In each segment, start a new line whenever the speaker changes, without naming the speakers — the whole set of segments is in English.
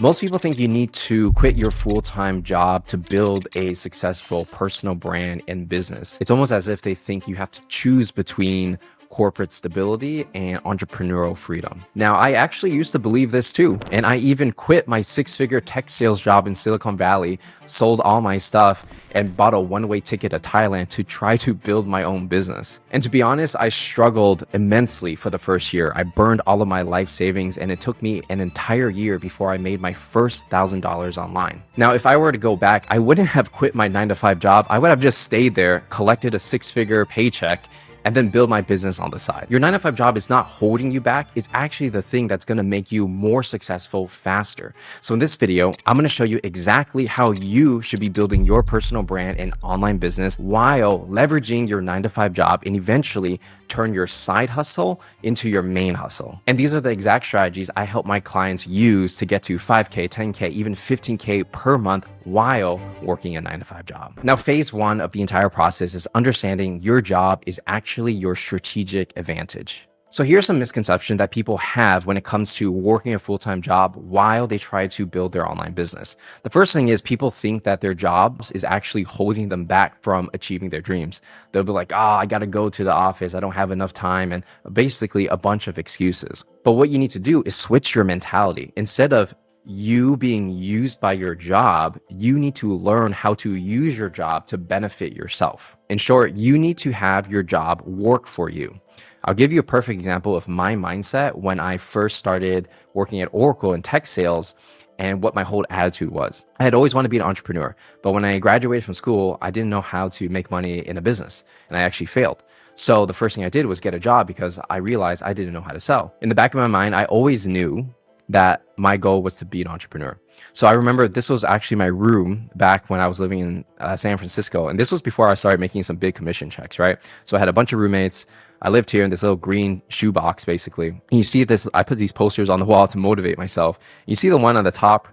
Most people think you need to quit your full-time job to build a successful personal brand and business. It's almost as if they think you have to choose between corporate stability and entrepreneurial freedom. Now, I actually used to believe this too, and I even quit my six-figure tech sales job in Silicon Valley, sold all my stuff, and bought a one-way ticket to Thailand to try to build my own business. And to be honest, I struggled immensely for the first year. I burned all of my life savings, and it took me an entire year before I made my first $1,000 online. Now, if I were to go back, I wouldn't have quit my 9-to-5 job. I would have just stayed there, collected a six-figure paycheck, and then build my business on the side. Your 9-to-5 job is not holding you back. It's actually the thing that's gonna make you more successful faster. So in this video, I'm gonna show you exactly how you should be building your personal brand and online business while leveraging your 9-to-5 job and eventually turn your side hustle into your main hustle. And these are the exact strategies I help my clients use to get to 5K, 10K, even 15K per month while working a 9-to-5 job. Now, phase one of the entire process is understanding your job is actually your strategic advantage. So here's some misconception that people have when it comes to working a full-time job while they try to build their online business. The first thing is people think that their jobs is actually holding them back from achieving their dreams. They'll be like, I gotta go to the office, I don't have enough time, and basically a bunch of excuses. But what you need to do is switch your mentality. Instead of you being used by your job, you need to learn how to use your job to benefit yourself. In short, you need to have your job work for you. I'll give you a perfect example of my mindset when I first started working at Oracle in tech sales and what my whole attitude was. I had always wanted to be an entrepreneur, but when I graduated from school, I didn't know how to make money in a business, and I actually failed. So the first thing I did was get a job because I realized I didn't know how to sell. In the back of my mind, I always knew that my goal was to be an entrepreneur. So I remember this was actually my room back when I was living in San Francisco. And this was before I started making some big commission checks, right? So I had a bunch of roommates. I lived here in this little green shoebox, basically. And you see this, I put these posters on the wall to motivate myself. You see the one on the top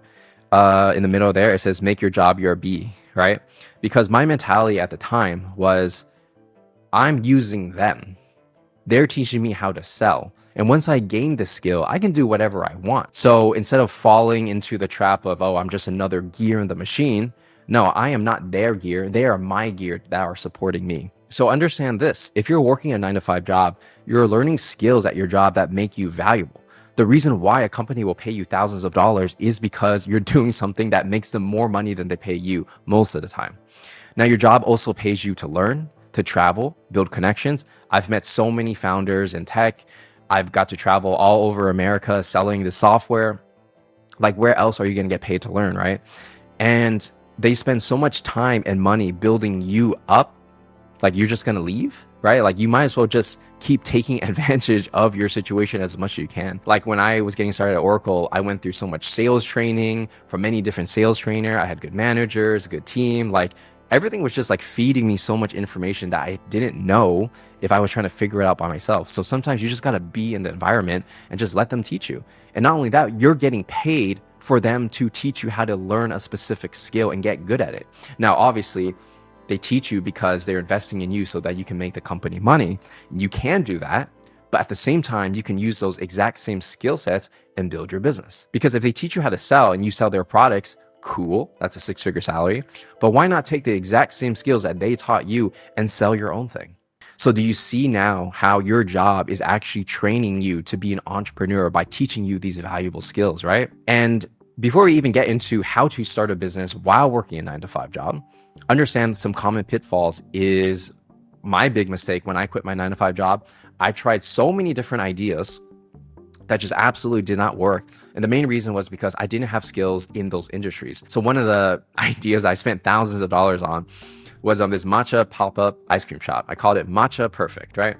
in the middle there, it says, make your job your bee, right? Because my mentality at the time was, I'm using them. They're teaching me how to sell. And once I gain this skill, I can do whatever I want. So instead of falling into the trap of, I'm just another gear in the machine, no, I am not their gear. They are my gear that are supporting me. So understand this, if you're working a 9-to-5 job, you're learning skills at your job that make you valuable. The reason why a company will pay you thousands of dollars is because you're doing something that makes them more money than they pay you most of the time. Now, your job also pays you to learn, to travel, build connections. I've met so many founders in tech. I've got to travel all over America selling the software. Like, where else are you going to get paid to learn, right? And they spend so much time and money building you up. Like, you're just going to leave, right? Like, you might as well just keep taking advantage of your situation as much as you can. Like, when I was getting started at Oracle, I went through so much sales training from many different sales trainers. I had good managers, a good team. Like, everything was just like feeding me so much information that I didn't know if I was trying to figure it out by myself. So sometimes you just got to be in the environment and just let them teach you. And not only that, you're getting paid for them to teach you how to learn a specific skill and get good at it. Now, obviously, they teach you because they're investing in you so that you can make the company money. You can do that, but at the same time, you can use those exact same skill sets and build your business. Because if they teach you how to sell and you sell their products, cool, that's a six-figure salary. But why not take the exact same skills that they taught you and sell your own thing? So do you see now how your job is actually training you to be an entrepreneur by teaching you these valuable skills, right? And before we even get into how to start a business while working a 9-to-5 job, understand some common pitfalls is my big mistake when I quit my 9-to-5 job. I tried so many different ideas that just absolutely did not work. And the main reason was because I didn't have skills in those industries. So one of the ideas I spent thousands of dollars on was on this matcha pop-up ice cream shop. I called it Matcha Perfect, right?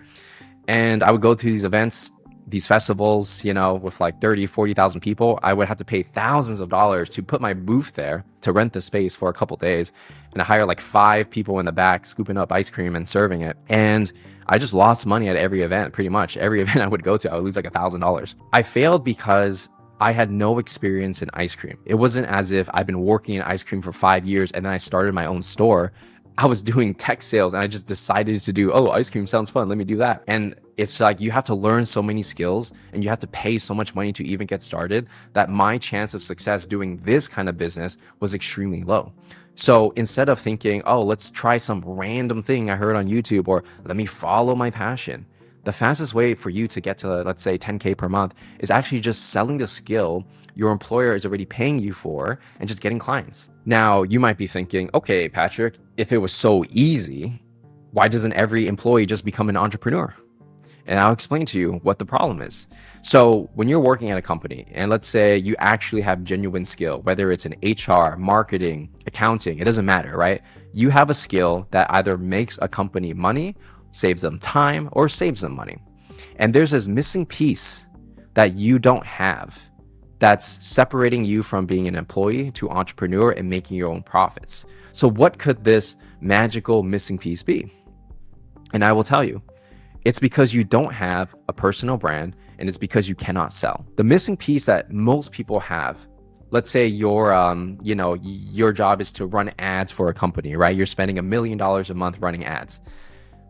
And I would go to these events, these festivals, with like 30, 40,000 people. I would have to pay thousands of dollars to put my booth there to rent the space for a couple days. And I hired like 5 people in the back scooping up ice cream and serving it. And I just lost money at every event, pretty much. Every event I would go to, I would lose like $1,000. I failed because I had no experience in ice cream. It wasn't as if I've been working in ice cream for 5 years and then I started my own store. I was doing tech sales and I just decided to do, ice cream sounds fun, let me do that. And It's like you have to learn so many skills and you have to pay so much money to even get started that my chance of success doing this kind of business was extremely low. So instead of thinking, oh, let's try some random thing I heard on YouTube, or let me follow my passion, the fastest way for you to get to, let's say, 10K per month is actually just selling the skill your employer is already paying you for and just getting clients. Now, you might be thinking, okay, Patrick, if it was so easy, why doesn't every employee just become an entrepreneur? And I'll explain to you what the problem is. So when you're working at a company, and let's say you actually have genuine skill, whether it's in HR, marketing, accounting, it doesn't matter, right? You have a skill that either makes a company money, saves them time, or saves them money. And there's this missing piece that you don't have that's separating you from being an employee to entrepreneur and making your own profits. So what could this magical missing piece be? And I will tell you, it's because you don't have a personal brand, and it's because you cannot sell. The missing piece that most people have, let's say your job is to run ads for a company, right? You're spending $1 million a month running ads.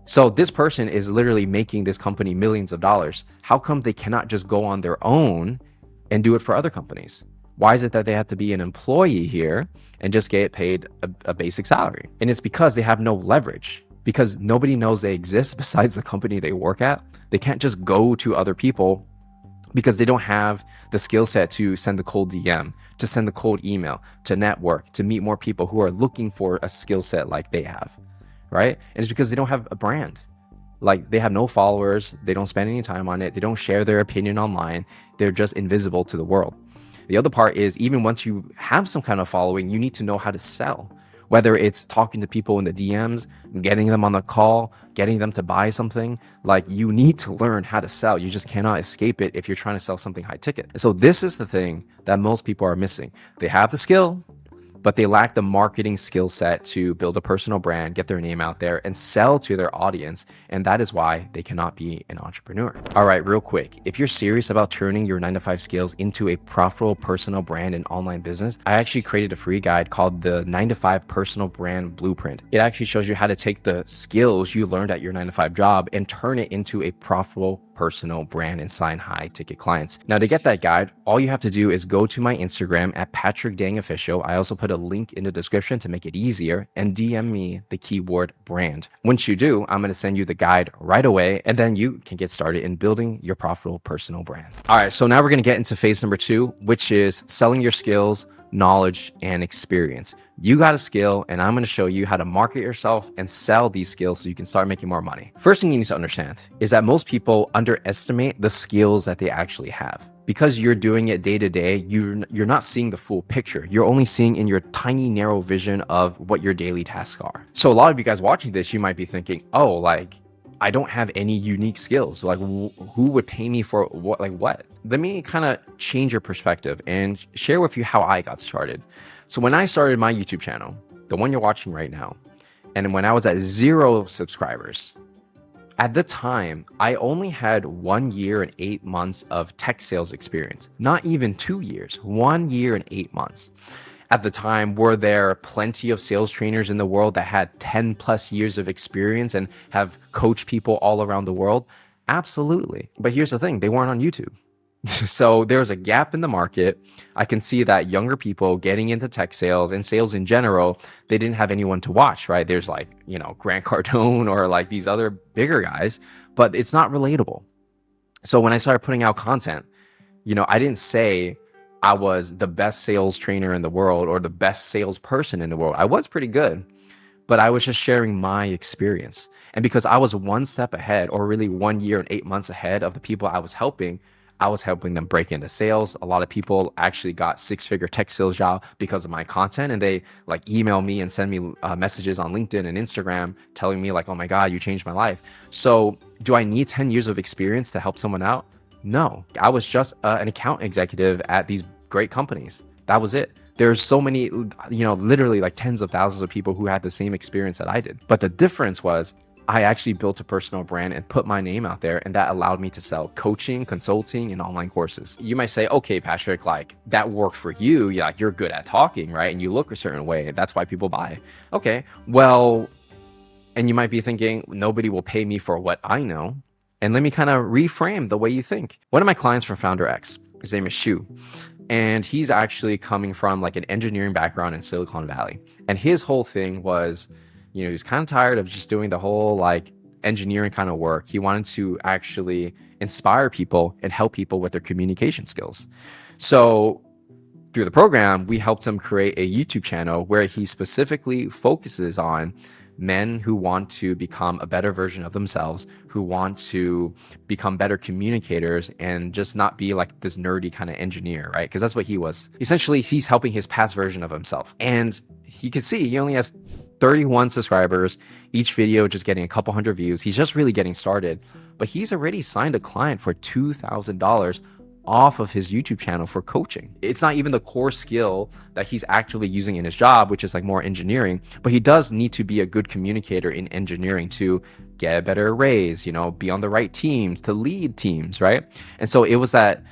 So this person is literally making this company millions of dollars. How come they cannot just go on their own and do it for other companies? Why is it that they have to be an employee here and just get paid a basic salary? And it's because they have no leverage, because nobody knows they exist besides the company they work at. They can't just go to other people because they don't have the skill set to send the cold DM, to send the cold email, to network, to meet more people who are looking for a skill set like they have, right? And it's because they don't have a brand. Like, they have no followers, they don't spend any time on it, they don't share their opinion online, they're just invisible to the world. The other part is, even once you have some kind of following, you need to know how to sell. Whether it's talking to people in the DMs, getting them on the call, getting them to buy something, like, you need to learn how to sell. You just cannot escape it if you're trying to sell something high ticket. And so this is the thing that most people are missing. They have the skill, but they lack the marketing skill set to build a personal brand, get their name out there, and sell to their audience. And that is why they cannot be an entrepreneur. All right, real quick. If you're serious about turning your 9-to-5 skills into a profitable personal brand and online business, I actually created a free guide called the 9-to-5 Personal Brand Blueprint. It actually shows you how to take the skills you learned at your 9-to-5 job and turn it into a profitable personal brand and sign high ticket clients. Now, to get that guide, all you have to do is go to my Instagram at Patrick Dang Official. I also put a link in the description to make it easier, and DM me the keyword brand. Once you do, I'm going to send you the guide right away, and then you can get started in building your profitable personal brand. All right, so now we're going to get into phase number 2, which is selling your skills, knowledge, and experience. You got a skill, and I'm going to show you how to market yourself and sell these skills so you can start making more money. First thing you need to understand is that most people underestimate the skills that they actually have. Because you're doing it day to day, you're not seeing the full picture. You're only seeing in your tiny, narrow vision of what your daily tasks are. So a lot of you guys watching this, you might be thinking, oh, like, I don't have any unique skills. Like, who would pay me for what? Like, what? Let me kind of change your perspective and share with you how I got started. So when I started my YouTube channel, the one you're watching right now, and when I was at 0 subscribers, at the time, I only had 1 year and 8 months of tech sales experience. Not even 2 years, 1 year and 8 months. At the time, were there plenty of sales trainers in the world that had 10 plus years of experience and have coached people all around the world? Absolutely. But here's the thing, they weren't on YouTube. So there's a gap in the market. I can see that younger people getting into tech sales and sales in general, they didn't have anyone to watch, right? There's like, Grant Cardone or like these other bigger guys, but it's not relatable. So when I started putting out content, I didn't say I was the best sales trainer in the world or the best salesperson in the world. I was pretty good, but I was just sharing my experience. And because I was one step ahead, or really 1 year and 8 months ahead of the people I was helping them break into sales. A lot of people actually got 6-figure tech sales job because of my content, and they like email me and send me messages on LinkedIn and Instagram telling me like, oh my God, you changed my life. So do I need 10 years of experience to help someone out? No, I was just an account executive at these great companies. That was it. There's so many, literally like tens of thousands of people who had the same experience that I did. But the difference was I actually built a personal brand and put my name out there, and that allowed me to sell coaching, consulting, and online courses. You might say, okay, Patrick, like that worked for you. Yeah, you're good at talking, right? And you look a certain way. That's why people buy. Okay, well, and you might be thinking, nobody will pay me for what I know. And let me kind of reframe the way you think. One of my clients from Founder X, his name is Shu, and he's actually coming from like an engineering background in Silicon Valley. And his whole thing was, he was kind of tired of just doing the whole like engineering kind of work. He wanted to actually inspire people and help people with their communication skills. So through the program, we helped him create a YouTube channel where he specifically focuses on men who want to become a better version of themselves, who want to become better communicators and just not be like this nerdy kind of engineer, right? Because that's what he was. Essentially, he's helping his past version of himself. And you can see he only has 31 subscribers, each video just getting a couple hundred views. He's just really getting started, but he's already signed a client for $2,000 off of his YouTube channel for coaching. It's not even the core skill that he's actually using in his job, which is like more engineering, but he does need to be a good communicator in engineering to get a better raise, be on the right teams, to lead teams, right? And so it was that,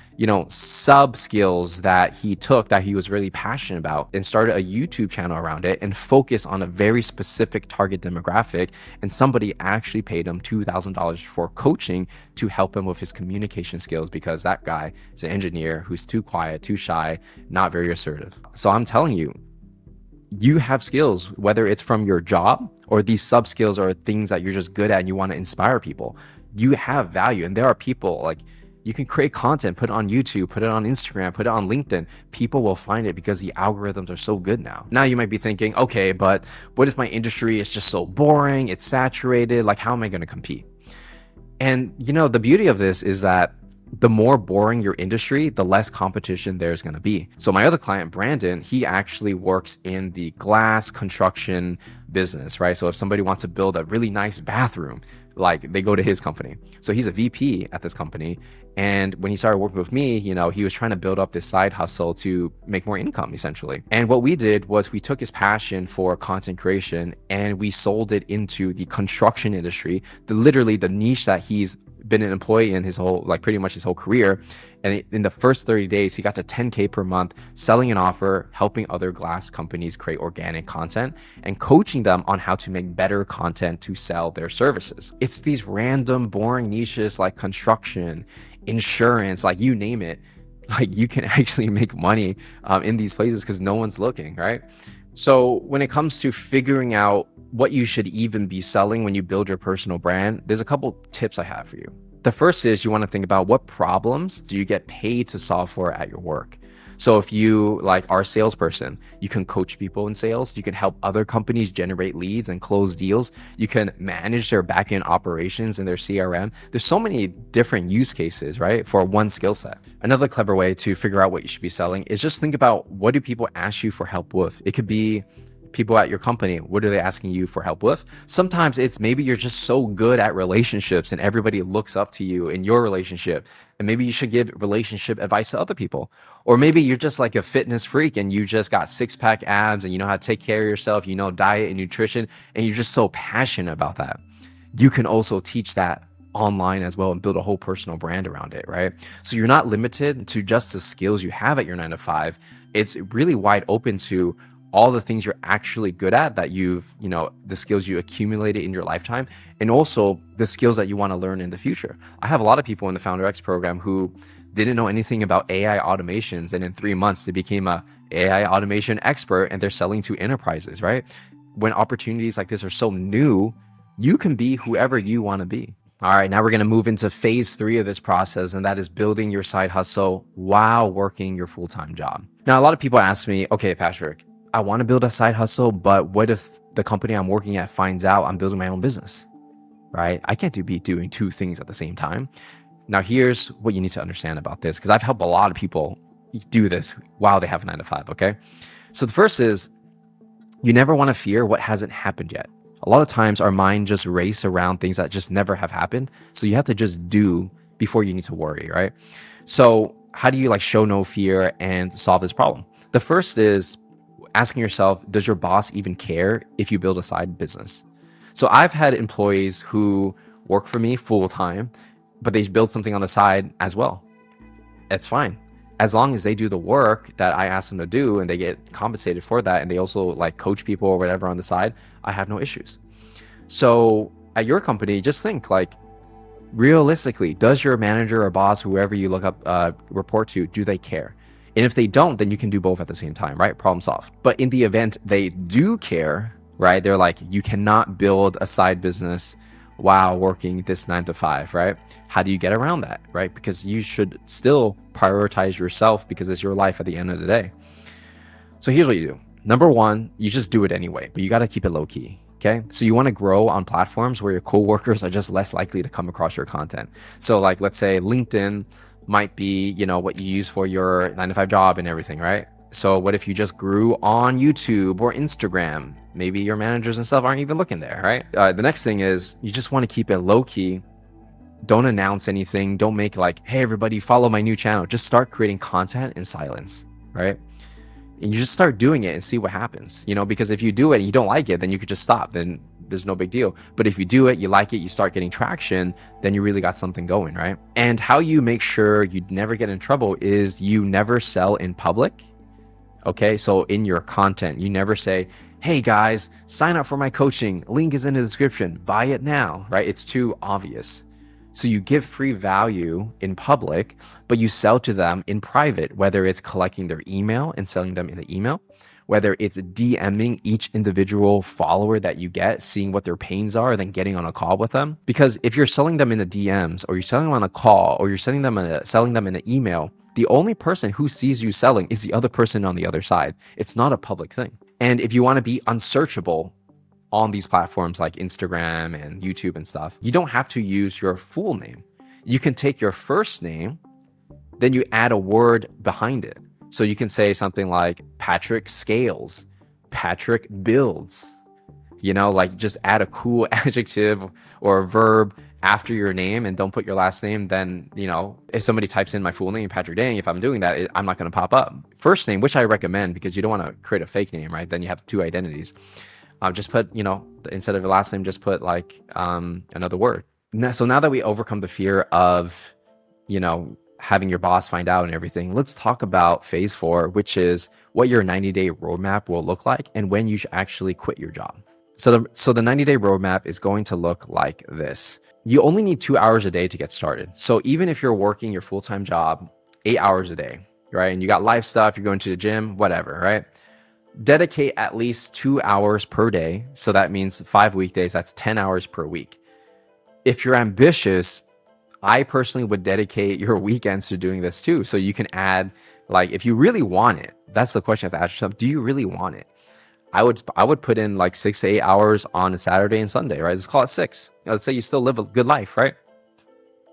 sub skills that he took that he was really passionate about and started a YouTube channel around it and focused on a very specific target demographic. And somebody actually paid him $2,000 for coaching to help him with his communication skills, because that guy is an engineer who's too quiet, too shy, not very assertive. So I'm telling you, you have skills, whether it's from your job or these sub skills or things that you're just good at and you want to inspire people. You have value. And there are people like, you can create content, put it on YouTube, put it on Instagram, put it on LinkedIn. People will find it because the algorithms are so good now. Now you might be thinking, okay, but what if my industry is just so boring, it's saturated, like how am I going to compete? And the beauty of this is that the more boring your industry, the less competition there's going to be. So my other client, Brandon, he actually works in the glass construction business, right? So if somebody wants to build a really nice bathroom, like they go to his company. So he's a VP at this company. And when he started working with me, he was trying to build up this side hustle to make more income, essentially. And what we did was we took his passion for content creation and we sold it into the construction industry, literally the niche that he's been an employee in his whole, like pretty much his whole career. And in the first 30 days, he got to 10K per month, selling an offer, helping other glass companies create organic content and coaching them on how to make better content to sell their services. It's these random boring niches like construction, insurance, like you name it, like you can actually make money in these places because no one's looking, right? So when it comes to figuring out what you should even be selling when you build your personal brand, there's a couple tips I have for you. The first is you want to think about what problems do you get paid to solve for at your work. So if you are a salesperson, you can coach people in sales. You can help other companies generate leads and close deals. You can manage their back-end operations in their CRM. There's so many different use cases, right, for one skill set. Another clever way to figure out what you should be selling is just think about, what do people ask you for help with? It could be people at your company. What are they asking you for help with? Sometimes it's maybe you're just so good at relationships and everybody looks up to you in your relationship, and maybe you should give relationship advice to other people. Or maybe you're just like a fitness freak and you just got six-pack abs and you know how to take care of yourself, diet and nutrition, and you're just so passionate about that. You can also teach that online as well and build a whole personal brand around it, right? So you're not limited to just the skills you have at your 9 to 5. It's really wide open to all the things you're actually good at, that the skills you accumulated in your lifetime, and also the skills that you want to learn in the future. I have a lot of people in the Founder X program who didn't know anything about AI automations, and in 3 months they became a AI automation expert and they're selling to enterprises, right? When opportunities like this are so new, you can be whoever you want to be. All right, now we're going to move into phase 3 of this process, and that is building your side hustle while working your full-time job. Now, a lot of people ask me, okay, Patrick, I want to build a side hustle, but what if the company I'm working at finds out I'm building my own business, right? I can't be doing 2 things at the same time. Now, here's what you need to understand about this, because I've helped a lot of people do this while they have a 9 to 5, okay? So the first is, you never want to fear what hasn't happened yet. A lot of times our mind just race around things that just never have happened. So you have to just do before you need to worry, right? So how do you show no fear and solve this problem? The first is asking yourself, does your boss even care if you build a side business? So I've had employees who work for me full time, but they build something on the side as well. It's fine. As long as they do the work that I ask them to do and they get compensated for that, and they also coach people or whatever on the side, I have no issues. So at your company, just think realistically, does your manager or boss, whoever you look up, report to, do they care? And if they don't, then you can do both at the same time, right? Problem solved. But in the event they do care, right? They're like, you cannot build a side business while working this 9 to 5, right? How do you get around that, right? Because you should still prioritize yourself because it's your life at the end of the day. So here's what you do. Number one, you just do it anyway, but you got to keep it low key. Okay. So you want to grow on platforms where your coworkers are just less likely to come across your content. So like, let's say LinkedIn might be, what you use for your 9 to 5 job and everything, right? So what if you just grew on YouTube or Instagram? Maybe your managers and stuff aren't even looking there, right? The next thing is you just want to keep it low key. Don't announce anything. Don't make like, hey, everybody follow my new channel. Just start creating content in silence, right? And you just start doing it and see what happens, because if you do it and you don't like it, then you could just stop. Then there's no big deal. But if you do it, you like it, you start getting traction, then you really got something going, right? And how you make sure you never get in trouble is you never sell in public. Okay, so in your content, you never say, hey guys, sign up for my coaching. Link is in the description. Buy it now, right? It's too obvious. So you give free value in public, but you sell to them in private, whether it's collecting their email and selling them in the email, whether it's DMing each individual follower that you get, seeing what their pains are, and then getting on a call with them. Because if you're selling them in the DMs, or you're selling them on a call, or you're selling them in an email, the only person who sees you selling is the other person on the other side. It's not a public thing. And if you want to be unsearchable on these platforms like Instagram and YouTube and stuff, you don't have to use your full name. You can take your first name, then you add a word behind it. So you can say something like Patrick Scales, Patrick Builds, like just add a cool adjective or a verb after your name and don't put your last name. Then, if somebody types in my full name, Patrick Dang, if I'm doing that, I'm not going to pop up. First name, which I recommend because you don't want to create a fake name, right? Then you have two identities. Just put, instead of your last name, just put like another word. So now that we overcome the fear of, having your boss find out and everything, let's talk about phase 4, which is what your 90-day roadmap will look like and when you should actually quit your job. So the 90-day roadmap is going to look like this. You only need 2 hours a day to get started. So even if you're working your full-time job 8 hours a day, right? And you got life stuff, you're going to the gym, whatever, right? Dedicate at least 2 hours per day. So that means 5 weekdays. That's 10 hours per week. If you're ambitious, I personally would dedicate your weekends to doing this too. So you can add, like, if you really want it, that's the question you have to ask yourself. Do you really want it? I would put in like 6 to 8 hours on a Saturday and Sunday, right? Let's call it 6. Let's say you still live a good life, right?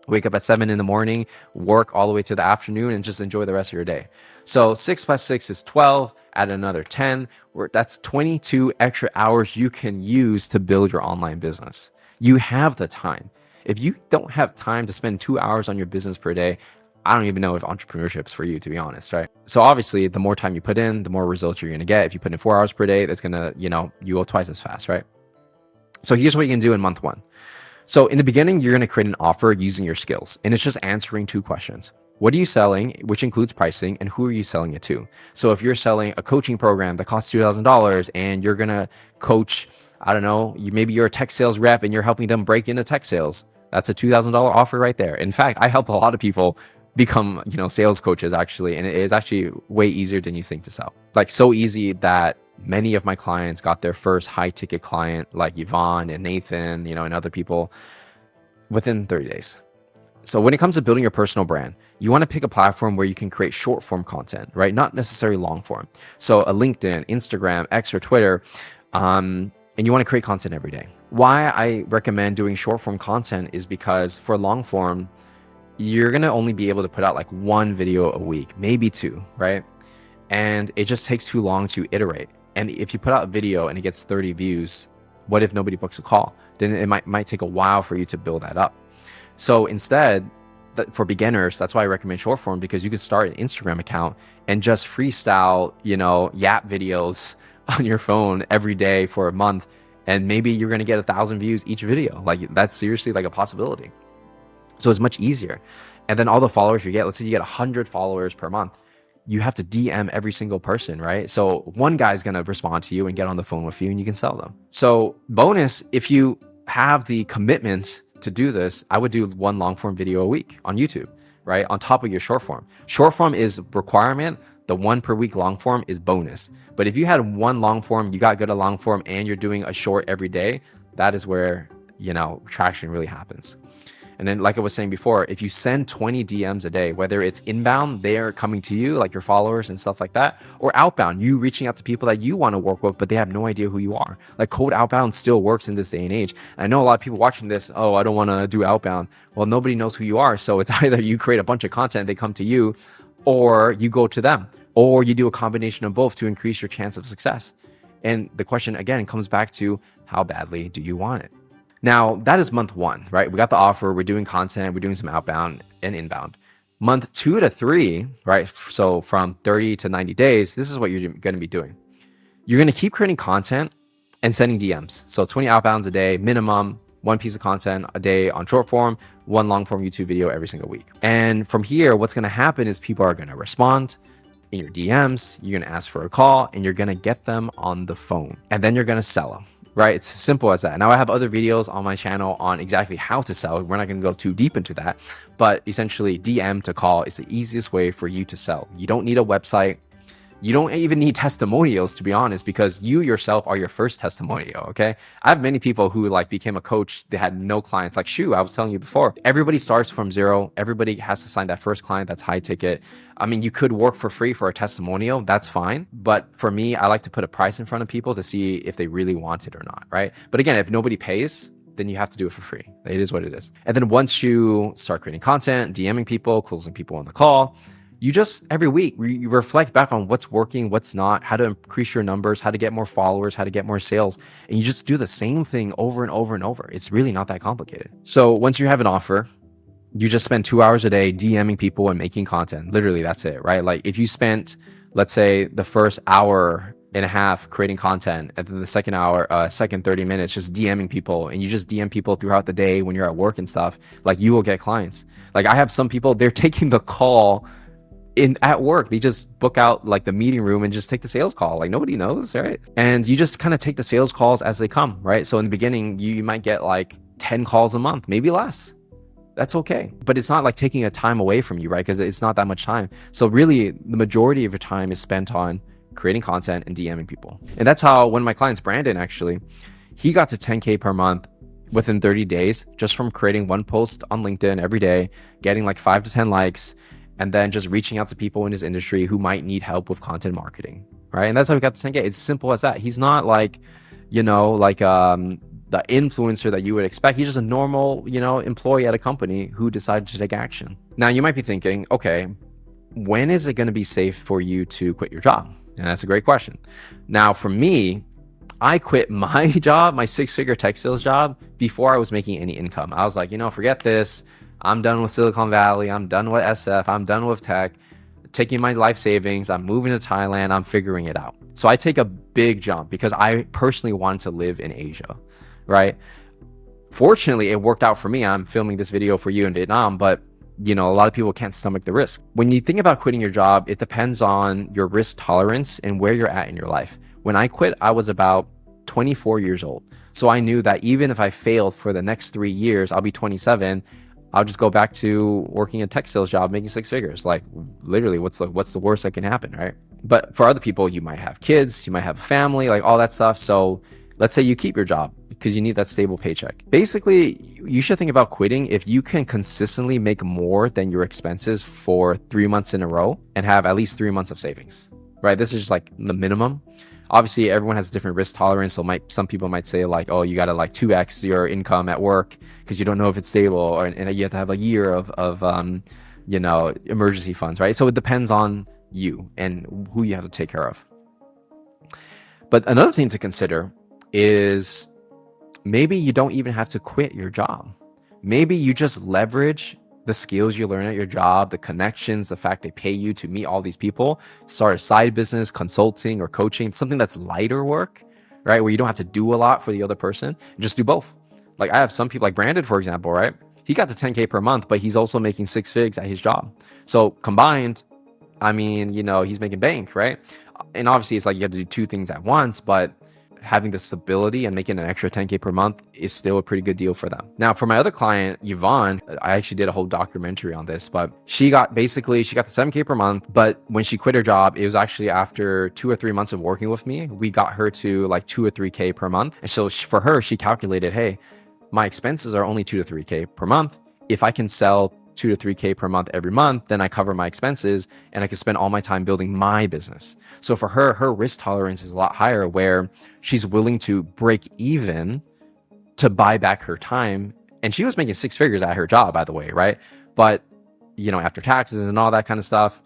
Wake up at 7 in the morning, work all the way to the afternoon, and just enjoy the rest of your day. So 6 plus 6 is 12. Add another 10. That's 22 extra hours you can use to build your online business. You have the time. If you don't have time to spend 2 hours on your business per day, I don't even know if entrepreneurship's for you, to be honest, right? So obviously, the more time you put in, the more results you're going to get. If you put in 4 hours per day, that's going to, you go twice as fast, right? So here's what you can do in month 1. So in the beginning, you're going to create an offer using your skills. And it's just answering 2 questions. What are you selling, which includes pricing, and who are you selling it to? So if you're selling a coaching program that costs $2,000 and you're going to coach, I don't know, maybe you're a tech sales rep and you're helping them break into tech sales. That's a $2,000 offer right there. In fact, I help a lot of people become, sales coaches actually. And it is actually way easier than you think to sell. Like so easy that many of my clients got their first high ticket client like Yvonne and Nathan, and other people within 30 days. So when it comes to building your personal brand, you want to pick a platform where you can create short form content, right? Not necessarily long form. So a LinkedIn, Instagram, X, or Twitter, and you want to create content every day. Why I recommend doing short form content is because for long form, you're going to only be able to put out like 1 video a week, maybe 2, right? And it just takes too long to iterate. And if you put out a video and it gets 30 views, what if nobody books a call? Then it might take a while for you to build that up. So instead, for beginners, that's why I recommend short form, because you could start an Instagram account and just freestyle, yap videos on your phone every day for a month. And maybe you're going to get 1,000 views each video. Like that's seriously like a possibility. So it's much easier. And then all the followers you get, let's say you get 100 followers per month. You have to DM every single person, right? So one guy's going to respond to you and get on the phone with you and you can sell them. So bonus, if you have the commitment to do this, I would do one long form video a week on YouTube, right? On top of your short form. Short form is requirement. The one per week long form is bonus. But if you had one long form, you got good at long form, and you're doing a short every day, that is where, traction really happens. And then, like I was saying before, if you send 20 DMs a day, whether it's inbound, they're coming to you, like your followers and stuff like that, or outbound, you reaching out to people that you want to work with, but they have no idea who you are. Like cold outbound still works in this day and age. I know a lot of people watching this, oh, I don't want to do outbound. Well, nobody knows who you are. So it's either you create a bunch of content, they come to you, or you go to them, or you do a combination of both to increase your chance of success. And the question, again, comes back to how badly do you want it? Now, that is month 1, right? We got the offer, we're doing content, we're doing some outbound and inbound. Month 2 to 3, right? So from 30 to 90 days, this is what you're going to be doing. You're going to keep creating content and sending DMs. So 20 outbounds a day, minimum, 1 piece of content a day on short form, 1 long form YouTube video every single week. And from here, what's going to happen is people are going to respond in your DMs, you're going to ask for a call, and you're going to get them on the phone. And then you're going to sell them. Right? It's simple as that. Now I have other videos on my channel on exactly how to sell. We're not going to go too deep into that, but essentially DM to call is the easiest way for you to sell. You don't need a website. You don't even need testimonials, to be honest, because you yourself are your first testimonial. Okay. I have many people who became a coach. They had no clients. Like Shu, I was telling you before, everybody starts from zero. Everybody has to sign that first client. That's high ticket. I mean, you could work for free for a testimonial. That's fine. But for me, I like to put a price in front of people to see if they really want it or not. Right. But again, if nobody pays, then you have to do it for free. It is what it is. And then once you start creating content, DMing people, closing people on the call, you just every week you reflect back on what's working, what's not, how to increase your numbers, how to get more followers, how to get more sales. And you just do the same thing over and over and over. It's really not that complicated. So once you have an offer, you just spend 2 hours a day DMing people and making content. Literally, that's it, right? Like if you spent, let's say, the first hour and a half creating content, and then the second hour, second 30 minutes just DMing people, and you just DM people throughout the day when you're at work and stuff, like you will get clients. Like I have some people, they're taking the call at work. They just book out like the meeting room and just take the sales call. Like nobody knows, right? And you just kind of take the sales calls as they come, right? So in the beginning, you might get like 10 calls a month, maybe less. That's okay. But it's not like taking a time away from you, right? Because it's not that much time. So really, the majority of your time is spent on creating content and DMing people. And that's how one of my clients, Brandon, actually, he got to 10K per month within 30 days just from creating one post on LinkedIn every day, getting like 5 to 10 likes, and then just reaching out to people in his industry who might need help with content marketing, right? And that's how we got to 10K. It's simple as that. He's not like, the influencer that you would expect. He's just a normal, employee at a company who decided to take action. Now you might be thinking, okay, when is it going to be safe for you to quit your job? And that's a great question. Now for me, I quit my job, my 6-figure tech sales job, before I was making any income. I was like, forget this. I'm done with Silicon Valley. I'm done with SF. I'm done with tech. Taking my life savings. I'm moving to Thailand. I'm figuring it out. So I take a big jump because I personally wanted to live in Asia, right? Fortunately, it worked out for me. I'm filming this video for you in Vietnam, but a lot of people can't stomach the risk. When you think about quitting your job, it depends on your risk tolerance and where you're at in your life. When I quit, I was about 24 years old. So I knew that even if I failed for the next 3 years, I'll be 27. I'll just go back to working a tech sales job, making 6 figures. Like literally, what's the worst that can happen, right? But for other people, you might have kids, you might have a family, like all that stuff. So let's say you keep your job because you need that stable paycheck. Basically, you should think about quitting if you can consistently make more than your expenses for 3 months in a row and have at least 3 months of savings, right? This is just like the minimum. Obviously, everyone has different risk tolerance. So some people might say like, oh, you got to like 2x your income at work because you don't know if it's stable, and you have to have a year of emergency funds, right? So it depends on you and who you have to take care of. But another thing to consider is maybe you don't even have to quit your job. Maybe you just leverage the skills you learn at your job, the connections, the fact they pay you to meet all these people, start a side business, consulting or coaching, something that's lighter work, right? Where you don't have to do a lot for the other person, just do both. Like I have some people like Brandon, for example, right? He got to 10K per month, but he's also making 6 figures at his job. So combined, I mean, he's making bank, right? And obviously it's like you have to do 2 things at once, but having the stability and making an extra 10K per month is still a pretty good deal for them. Now, for my other client, Yvonne, I actually did a whole documentary on this, but she got the 7K per month. But when she quit her job, it was actually after 2 or 3 months of working with me, we got her to like 2 or 3K per month. And so for her, she calculated, hey, my expenses are only 2 to 3K per month. If I can sell 2 to 3K per month every month, then I cover my expenses and I can spend all my time building my business. So for her, her risk tolerance is a lot higher, where she's willing to break even to buy back her time. And she was making 6 figures at her job, by the way, right? But, after taxes and all that kind of stuff,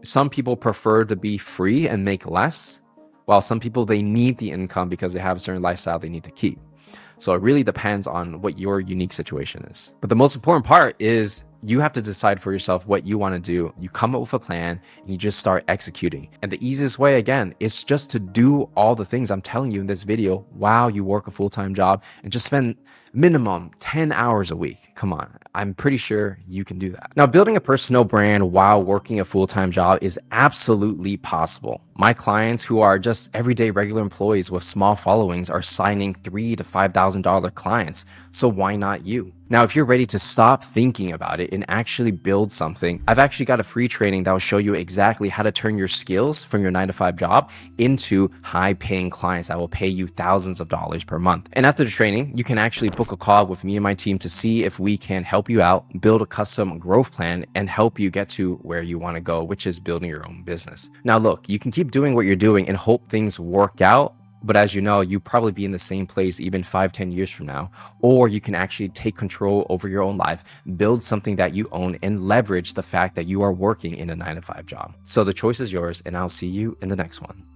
some people prefer to be free and make less, while some people, they need the income because they have a certain lifestyle they need to keep. So it really depends on what your unique situation is. But the most important part is you have to decide for yourself what you want to do. You come up with a plan and you just start executing. And the easiest way, again, is just to do all the things I'm telling you in this video while you work a full-time job, and just spend minimum 10 hours a week. Come on, I'm pretty sure you can do that. Now, building a personal brand while working a full-time job is absolutely possible. My clients who are just everyday regular employees with small followings are signing $3,000 to $5,000 clients. So why not you? Now, if you're ready to stop thinking about it and actually build something, I've actually got a free training that will show you exactly how to turn your skills from your 9-to-5 job into high-paying clients that will pay you thousands of dollars per month. And after the training, you can actually book a call with me and my team to see if we can help you out, build a custom growth plan, and help you get to where you want to go, which is building your own business. Now, look, you can keep doing what you're doing and hope things work out. But as you know, you probably be in the same place even 5-10 years from now. Or you can actually take control over your own life, build something that you own, and leverage the fact that you are working in a 9-to-5 job. So the choice is yours, and I'll see you in the next one.